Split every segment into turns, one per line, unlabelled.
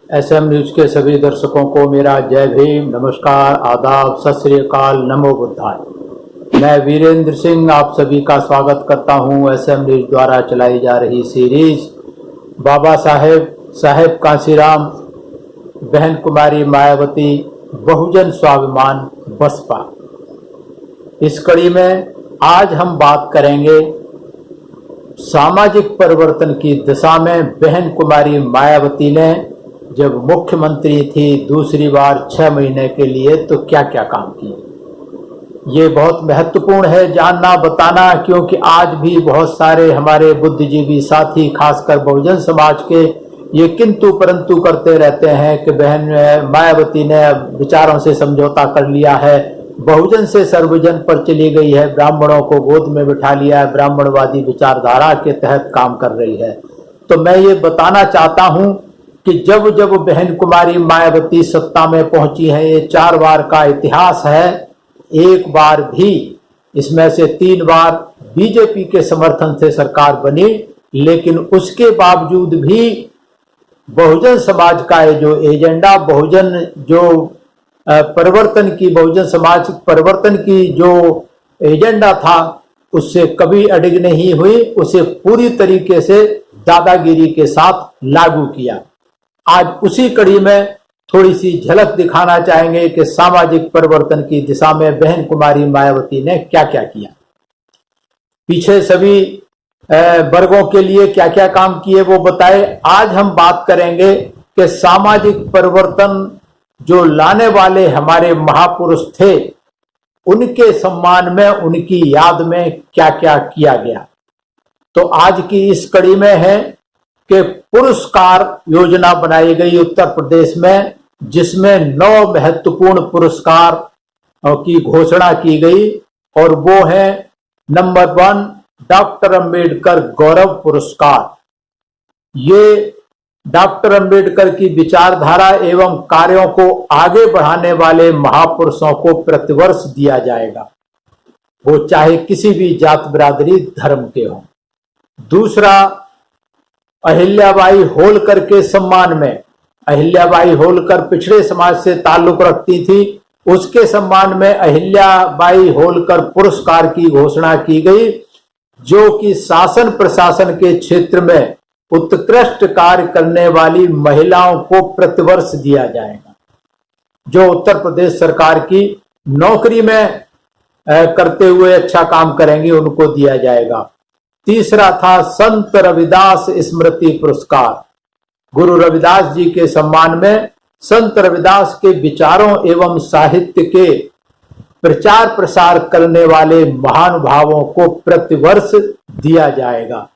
SM news के सभी दर्शकों को मेरा जय भीम, नमस्कार, आदाब, सत श्री अकाल, नमो बुद्धाय। मैं वीरेंद्र सिंह आप सभी का स्वागत करता हूं एसएम न्यूज द्वारा चलाई जा रही सीरीज बाबा साहेब कांशीराम, बहन कुमारी मायावती, बहुजन स्वाभिमान बसपा। इस कड़ी में आज हम बात करेंगे सामाजिक परिवर्तन की दिशा में बहन कुमारी मायावती ने जब मुख्यमंत्री थी दूसरी बार 6 महीने के लिए तो क्या क्या काम किए। ये बहुत महत्वपूर्ण है जानना बताना, क्योंकि आज भी बहुत सारे हमारे बुद्धिजीवी साथी खासकर बहुजन समाज के ये किंतु परंतु करते रहते हैं कि बहन मायावती ने विचारों से समझौता कर लिया है, बहुजन से सर्वजन पर चली गई है, ब्राह्मणों को गोद में बिठा लिया है, ब्राह्मणवादी विचारधारा के तहत काम कर रही है। तो मैं ये बताना चाहता हूं कि जब जब बहन कुमारी मायावती सत्ता में पहुंची है, ये 4 बार का इतिहास है, एक बार भी इसमें से 3 बार बीजेपी के समर्थन से सरकार बनी, लेकिन उसके बावजूद भी बहुजन समाज का जो एजेंडा, बहुजन जो परिवर्तन की, बहुजन समाज परिवर्तन की जो एजेंडा था उससे कभी अडिग नहीं हुई, उसे पूरी तरीके से दादागिरी के साथ लागू किया। आज उसी कड़ी में थोड़ी सी झलक दिखाना चाहेंगे कि सामाजिक परिवर्तन की दिशा में बहन कुमारी मायावती ने क्या क्या किया, पीछे सभी वर्गों के लिए क्या क्या काम किए वो बताए। आज हम बात करेंगे कि सामाजिक परिवर्तन जो लाने वाले हमारे महापुरुष थे उनके सम्मान में, उनकी याद में क्या क्या किया गया। तो आज की इस कड़ी में है कि पुरस्कार योजना बनाई गई उत्तर प्रदेश में, जिसमें 9 महत्वपूर्ण पुरस्कार की घोषणा की गई, और वो है नंबर 1 डॉक्टर अंबेडकर गौरव पुरस्कार। ये डॉक्टर अंबेडकर की विचारधारा एवं कार्यों को आगे बढ़ाने वाले महापुरुषों को प्रतिवर्ष दिया जाएगा, वो चाहे किसी भी जात बिरादरी धर्म के हों। दूसरा, अहिल्याबाई होलकर के सम्मान में, अहिल्याबाई होलकर पिछड़े समाज से ताल्लुक रखती थी, उसके सम्मान में अहिल्याबाई होलकर पुरस्कार की घोषणा की गई, जो कि शासन प्रशासन के क्षेत्र में उत्कृष्ट कार्य करने वाली महिलाओं को प्रतिवर्ष दिया जाएगा, जो उत्तर प्रदेश सरकार की नौकरी में करते हुए अच्छा काम करेंगे उनको दिया जाएगा। तीसरा था संत रविदास स्मृति पुरस्कार। गुरु रविदास जी के सम्मान में संत रविदास के विचारों एवं साहित्य के प्रचार प्रसार करने वाले महानुभावों को प्रतिवर्ष दिया जाएगा।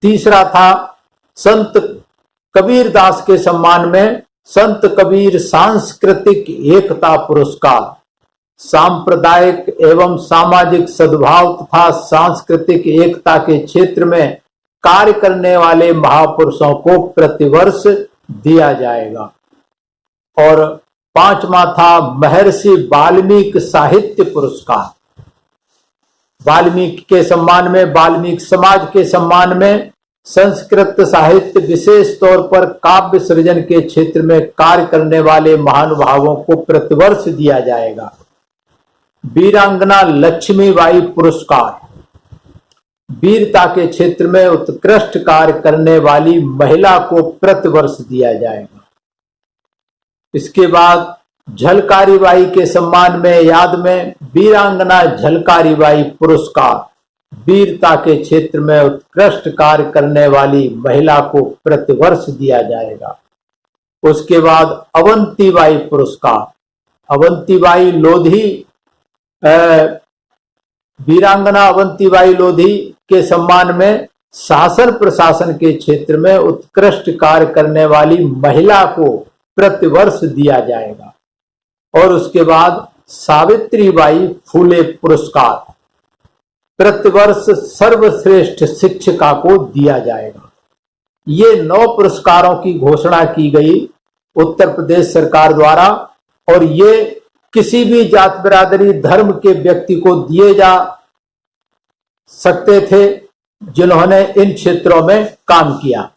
तीसरा था संत कबीर दास के सम्मान में संत कबीर सांस्कृतिक एकता पुरस्कार। सांप्रदायिक एवं सामाजिक सद्भाव तथा सांस्कृतिक एकता के क्षेत्र में कार्य करने वाले महापुरुषों को प्रतिवर्ष दिया जाएगा। और 5वां था महर्षि वाल्मीकि साहित्य पुरस्कार। वाल्मीकि के सम्मान में, वाल्मीकि समाज के सम्मान में संस्कृत साहित्य, विशेष तौर पर काव्य सृजन के क्षेत्र में कार्य करने वाले महानुभावों को प्रतिवर्ष दिया जाएगा। वीरांगना लक्ष्मीबाई पुरस्कार, वीरता के क्षेत्र में उत्कृष्ट कार्य करने वाली महिला को प्रतिवर्ष दिया जाएगा। इसके बाद झलकारीबाई के सम्मान में, याद में वीरांगना झलकारीबाई पुरस्कार, वीरता के क्षेत्र में उत्कृष्ट कार्य करने वाली महिला को प्रतिवर्ष दिया जाएगा। उसके बाद अवंतीबाई पुरस्कार, अवंतीबाई लोधी, वीरांगना अवंतीबाई लोधी के सम्मान में शासन प्रशासन के क्षेत्र में उत्कृष्ट कार्य करने वाली महिला को प्रतिवर्ष दिया जाएगा। और उसके बाद सावित्रीबाई फूले पुरस्कार, प्रतिवर्ष सर्वश्रेष्ठ शिक्षिका को दिया जाएगा। ये 9 पुरस्कारों की घोषणा की गई उत्तर प्रदेश सरकार द्वारा, और ये किसी भी जात बिरादरी धर्म के व्यक्ति को दिए जा सकते थे जिन्होंने इन क्षेत्रों में काम किया।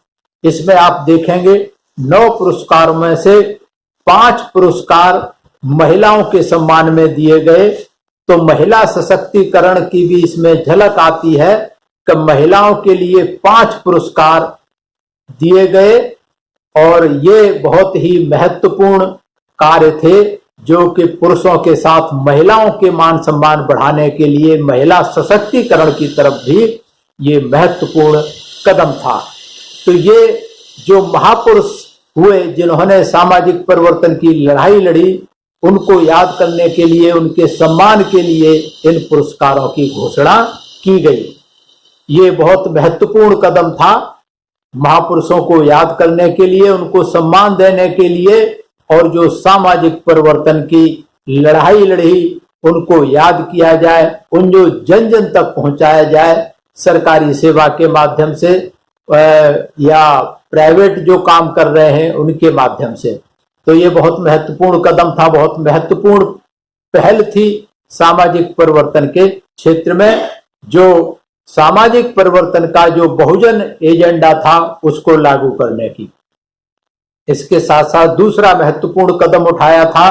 इसमें आप देखेंगे 9 पुरस्कारों में से 5 पुरस्कार महिलाओं के सम्मान में दिए गए। तो महिला सशक्तिकरण की भी इसमें झलक आती है कि महिलाओं के लिए 5 पुरस्कार दिए गए और ये बहुत ही महत्वपूर्ण कार्य थे, जो कि पुरुषों के साथ महिलाओं के मान सम्मान बढ़ाने के लिए महिला सशक्तिकरण की तरफ भी ये महत्वपूर्ण कदम था। तो ये जो महापुरुष हुए जिन्होंने सामाजिक परिवर्तन की लड़ाई लड़ी, उनको याद करने के लिए, उनके सम्मान के लिए इन पुरस्कारों की घोषणा की गई। ये बहुत महत्वपूर्ण कदम था, महापुरुषों को याद करने के लिए, उनको सम्मान देने के लिए, और जो सामाजिक परिवर्तन की लड़ाई लड़ी उनको याद किया जाए, उन जो जन जन तक पहुंचाया जाए, सरकारी सेवा के माध्यम से या प्राइवेट जो काम कर रहे हैं उनके माध्यम से। तो ये बहुत महत्वपूर्ण कदम था, बहुत महत्वपूर्ण पहल थी सामाजिक परिवर्तन के क्षेत्र में। जो सामाजिक परिवर्तन का जो बहुजन एजेंडा था उसको लागू करने की। इसके साथ साथ दूसरा महत्वपूर्ण कदम उठाया था,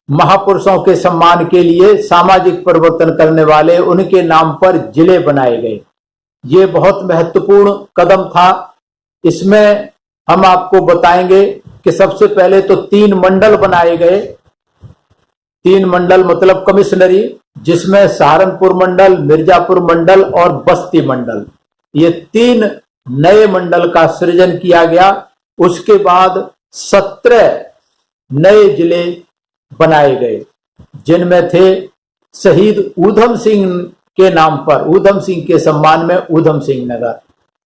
महापुरुषों के सम्मान के लिए सामाजिक परिवर्तन करने वाले उनके नाम पर जिले बनाए गए। ये बहुत महत्वपूर्ण कदम था। इसमें हम आपको बताएंगे कि सबसे पहले तो 3 मंडल बनाए गए। 3 मंडल मतलब कमिश्नरी, जिसमें सहारनपुर मंडल, मिर्जापुर मंडल और बस्ती मंडल, ये 3 नए मंडल का सृजन किया गया। उसके बाद 17 नए जिले बनाए गए, जिनमें थे शहीद ऊधम सिंह के नाम पर, ऊधम सिंह के सम्मान में ऊधम सिंह नगर।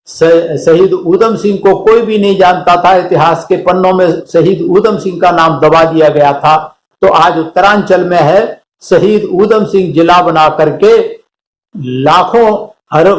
शहीद ऊधम सिंह को कोई भी नहीं जानता था, इतिहास के पन्नों में शहीद ऊधम सिंह का नाम दबा दिया गया था। तो आज उत्तरांचल में है, शहीद ऊधम सिंह जिला बना करके लाखों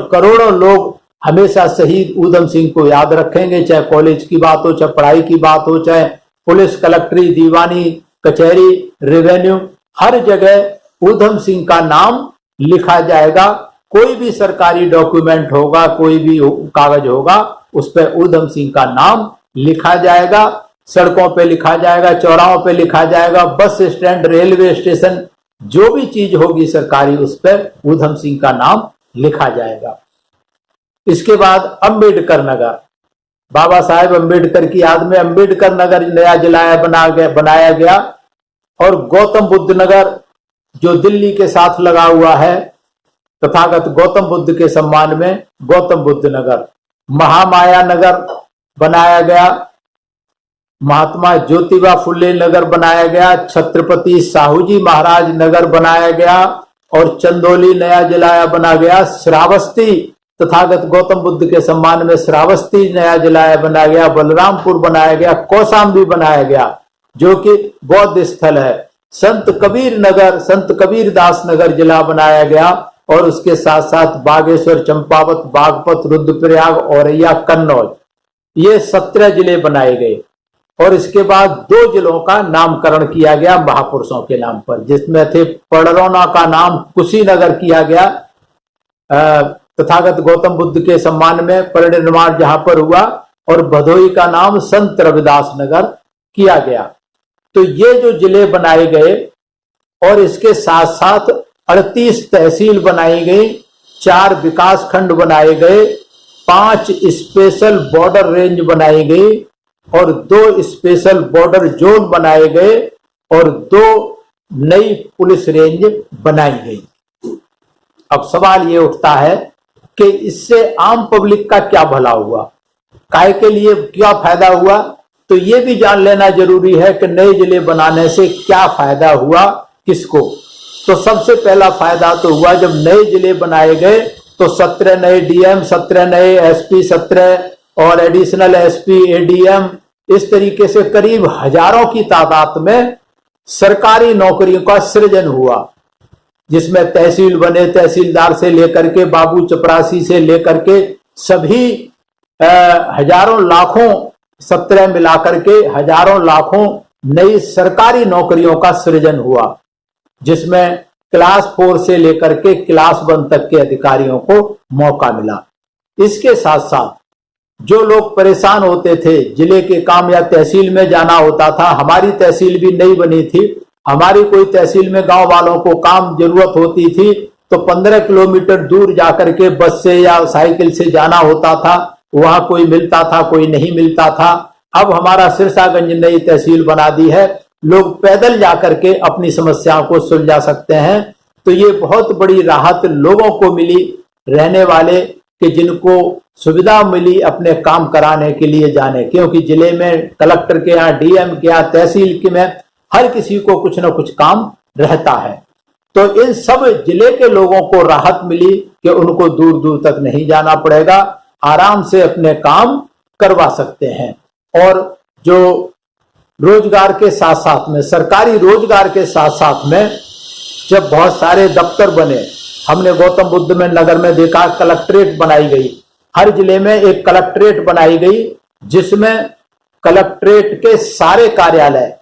करोड़ों लोग हमेशा शहीद ऊधम सिंह को याद रखेंगे, चाहे कॉलेज की बात हो, चाहे पढ़ाई की बात हो, चाहे पुलिस, कलेक्ट्री, दीवानी, कचहरी, रेवेन्यू, हर जगह ऊधम सिंह का नाम लिखा जाएगा। कोई भी सरकारी डॉक्यूमेंट होगा, कोई भी कागज होगा, उस पर ऊधम सिंह का नाम लिखा जाएगा। सड़कों पे लिखा जाएगा, चौराहों पे लिखा जाएगा, बस स्टैंड, रेलवे स्टेशन, जो भी चीज होगी सरकारी, उस पर ऊधम सिंह का नाम लिखा जाएगा। इसके बाद अंबेडकर नगर, बाबा साहेब अंबेडकर की याद में अंबेडकर नगर नया जिला बनाया गया। और गौतम बुद्ध नगर जो दिल्ली के साथ लगा हुआ है, तथागत गौतम बुद्ध के सम्मान में गौतम बुद्ध नगर। महामाया नगर बनाया गया, महात्मा ज्योतिबा फुले नगर बनाया गया, छत्रपति साहूजी महाराज नगर बनाया गया, और चंदौली नया जिला बना गया। श्रावस्ती, तथागत गौतम बुद्ध के सम्मान में श्रावस्ती नया जिला बनाया गया। बलरामपुर बनाया गया, कौशाम्बी बनाया गया जो कि बौद्ध स्थल है। संत कबीर नगर, संत कबीर दास नगर जिला बनाया गया, और उसके साथ साथ बागेश्वर, चंपावत, बागपत, रुद्रप्रयाग, औरैया, कन्नौज, ये 17 जिले बनाए गए। और इसके बाद 2 जिलों का नामकरण किया गया महापुरुषों के नाम पर, जिसमें थे पड़रौना का नाम कुशीनगर किया गया, तथागत गौतम बुद्ध के सम्मान में परिनिर्वाण जहां पर हुआ, और भदोई का नाम संत रविदास नगर किया गया। तो ये जो जिले बनाए गए, और इसके साथ साथ 38 तहसील बनाई गई, 4 विकास खंड बनाए गए, 5 स्पेशल बॉर्डर रेंज बनाई गई, और 2 स्पेशल बॉर्डर जोन बनाए गए, और 2 नई पुलिस रेंज बनाई गई। अब सवाल ये उठता है कि इससे आम पब्लिक का क्या भला हुआ, काय के लिए क्या फायदा हुआ? तो ये भी जान लेना जरूरी है कि नए जिले बनाने से क्या फायदा हुआ किसको। तो सबसे पहला फायदा तो हुआ, जब नए जिले बनाए गए तो 17 नए डीएम, 17 नए एसपी, 17 और एडिशनल एसपी, एडीएम, इस तरीके से करीब हजारों की तादाद में सरकारी नौकरियों का सृजन हुआ, जिसमें तहसील बने, तहसीलदार से लेकर के बाबू चपरासी से लेकर के सभी हजारों लाखों, 17 मिलाकर के हजारों लाखों नई सरकारी नौकरियों का सृजन हुआ, जिसमें क्लास 4 से लेकर के क्लास 1 तक के अधिकारियों को मौका मिला। इसके साथ साथ जो लोग परेशान होते थे, जिले के काम या तहसील में जाना होता था, हमारी तहसील भी नई बनी थी, हमारी कोई तहसील में गांव वालों को काम जरूरत होती थी तो 15 किलोमीटर दूर जाकर के बस से या साइकिल से जाना होता था, वहां कोई मिलता था, कोई नहीं मिलता था। अब हमारा सिरसागंज नई तहसील बना दी है, लोग पैदल जाकर के अपनी समस्याओं को सुलझा सकते हैं। तो ये बहुत बड़ी राहत लोगों को मिली, रहने वाले कि जिनको सुविधा मिली अपने काम कराने के लिए जाने, क्योंकि जिले में कलेक्टर के यहाँ, डीएम के यहाँ, तहसील के में हर किसी को कुछ ना कुछ काम रहता है। तो इन सब जिले के लोगों को राहत मिली कि उनको दूर दूर तक नहीं जाना पड़ेगा, आराम से अपने काम करवा सकते हैं। और जो रोजगार के साथ साथ में, सरकारी रोजगार के साथ साथ में जब बहुत सारे दफ्तर बने, हमने गौतम बुद्ध में नगर में देखा कलेक्ट्रेट बनाई गई, हर जिले में एक कलेक्ट्रेट बनाई गई जिसमें कलेक्ट्रेट के सारे कार्यालय,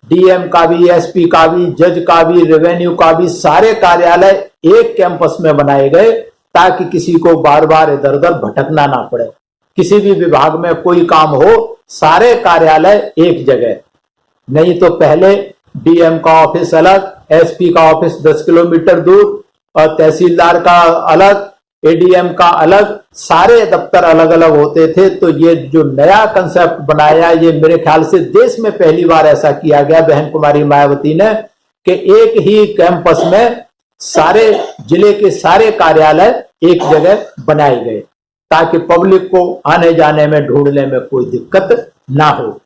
डीएम का भी, एसपी का भी, जज का भी, रेवेन्यू का भी, सारे कार्यालय एक कैंपस में बनाए गए ताकि किसी को बार बार इधर उधर भटकना ना पड़े। किसी भी विभाग में कोई काम हो, सारे कार्यालय एक जगह। नहीं तो पहले डीएम का ऑफिस अलग, एसपी का ऑफिस 10 किलोमीटर दूर और तहसीलदार का अलग, एडीएम का अलग, सारे दफ्तर अलग अलग होते थे। तो ये जो नया कंसेप्ट बनाया, ये मेरे ख्याल से देश में पहली बार ऐसा किया गया बहन कुमारी मायावती ने कि एक ही कैंपस में सारे जिले के सारे कार्यालय एक जगह बनाए गए ताकि पब्लिक को आने जाने में, ढूंढने में कोई दिक्कत ना हो।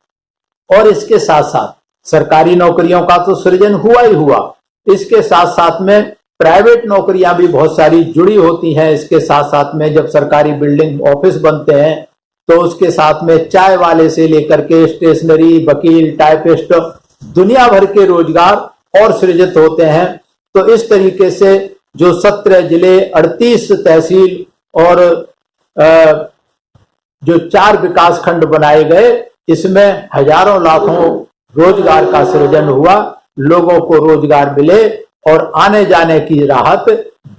और इसके साथ साथ सरकारी नौकरियों का तो सृजन हुआ ही हुआ, इसके साथ साथ में प्राइवेट नौकरियां भी बहुत सारी जुड़ी होती हैं। इसके साथ साथ में जब सरकारी बिल्डिंग ऑफिस बनते हैं तो उसके साथ में चाय वाले से लेकर के स्टेशनरी, वकील, टाइपिस्ट, दुनिया भर के रोजगार और सृजित होते हैं। तो इस तरीके से जो 17 जिले, 38 तहसील और जो 4 विकास खंड बनाए गए, इसमें हजारों लाखों रोजगार का सृजन हुआ, लोगों को रोजगार मिले और आने जाने की राहत।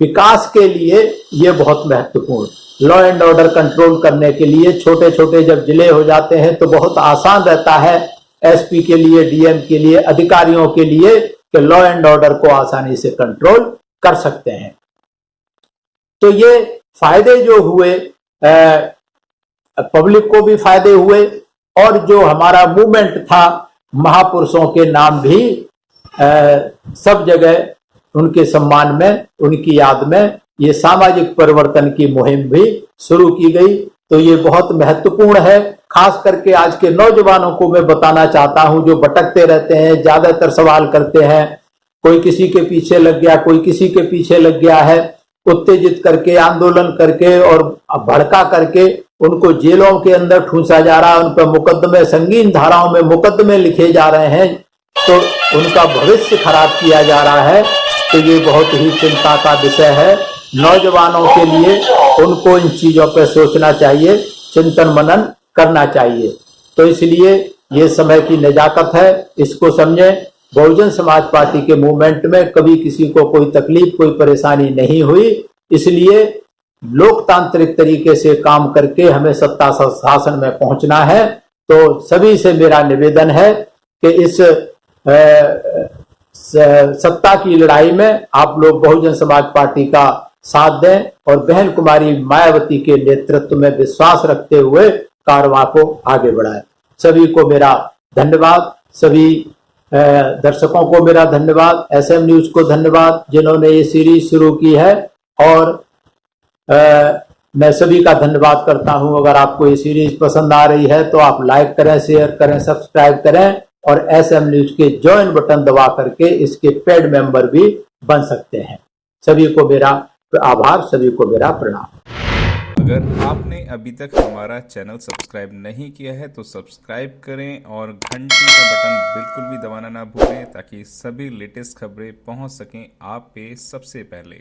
विकास के लिए ये बहुत महत्वपूर्ण, लॉ एंड ऑर्डर कंट्रोल करने के लिए छोटे छोटे जब जिले हो जाते हैं तो बहुत आसान रहता है एसपी के लिए, डीएम के लिए, अधिकारियों के लिए कि लॉ एंड ऑर्डर को आसानी से कंट्रोल कर सकते हैं। तो ये फायदे जो हुए, पब्लिक को भी फायदे हुए और जो हमारा मूवमेंट था, महापुरुषों के नाम भी सब जगह उनके सम्मान में, उनकी याद में ये सामाजिक परिवर्तन की मुहिम भी शुरू की गई। तो ये बहुत महत्वपूर्ण है, खास करके आज के नौजवानों को मैं बताना चाहता हूं जो भटकते रहते हैं, ज्यादातर सवाल करते हैं, कोई किसी के पीछे लग गया, कोई किसी के पीछे लग गया है, उत्तेजित करके, आंदोलन करके और भड़का करके उनको जेलों के अंदर ठूंसा जा रहा है, उन पर मुकदमे, संगीन धाराओं में मुकदमे लिखे जा रहे हैं, तो उनका भविष्य खराब किया जा रहा है। तो ये बहुत ही चिंता का विषय है नौजवानों के लिए, उनको इन चीजों पर सोचना चाहिए, चिंतन मनन करना चाहिए। तो इसलिए ये समय की नजाकत है, इसको समझें। बहुजन समाज पार्टी के मूवमेंट में कभी किसी को कोई तकलीफ, कोई परेशानी नहीं हुई, इसलिए लोकतांत्रिक तरीके से काम करके हमें सत्ता शासन में पहुंचना है। तो सभी से मेरा निवेदन है कि इस सत्ता की लड़ाई में आप लोग बहुजन समाज पार्टी का साथ दें और बहन कुमारी मायावती के नेतृत्व में विश्वास रखते हुए कारवां को आगे बढ़ाएं। सभी को मेरा धन्यवाद, सभी दर्शकों को मेरा धन्यवाद, एसएम न्यूज को धन्यवाद जिन्होंने ये सीरीज शुरू की है। और मैं सभी का धन्यवाद करता हूं। अगर आपको ये सीरीज पसंद आ रही है तो आप लाइक करें, शेयर करें, सब्सक्राइब करें और एसएम न्यूज के ज्वाइन बटन दबा करके इसके पेड मेंबर भी बन सकते हैं। सभी को मेरा आभार, सभी को मेरा प्रणाम।
अगर आपने अभी तक हमारा चैनल सब्सक्राइब नहीं किया है तो सब्सक्राइब करें और घंटी का बटन बिल्कुल भी दबाना ना भूलें ताकि सभी लेटेस्ट खबरें पहुंच सकें आप पे सबसे पहले।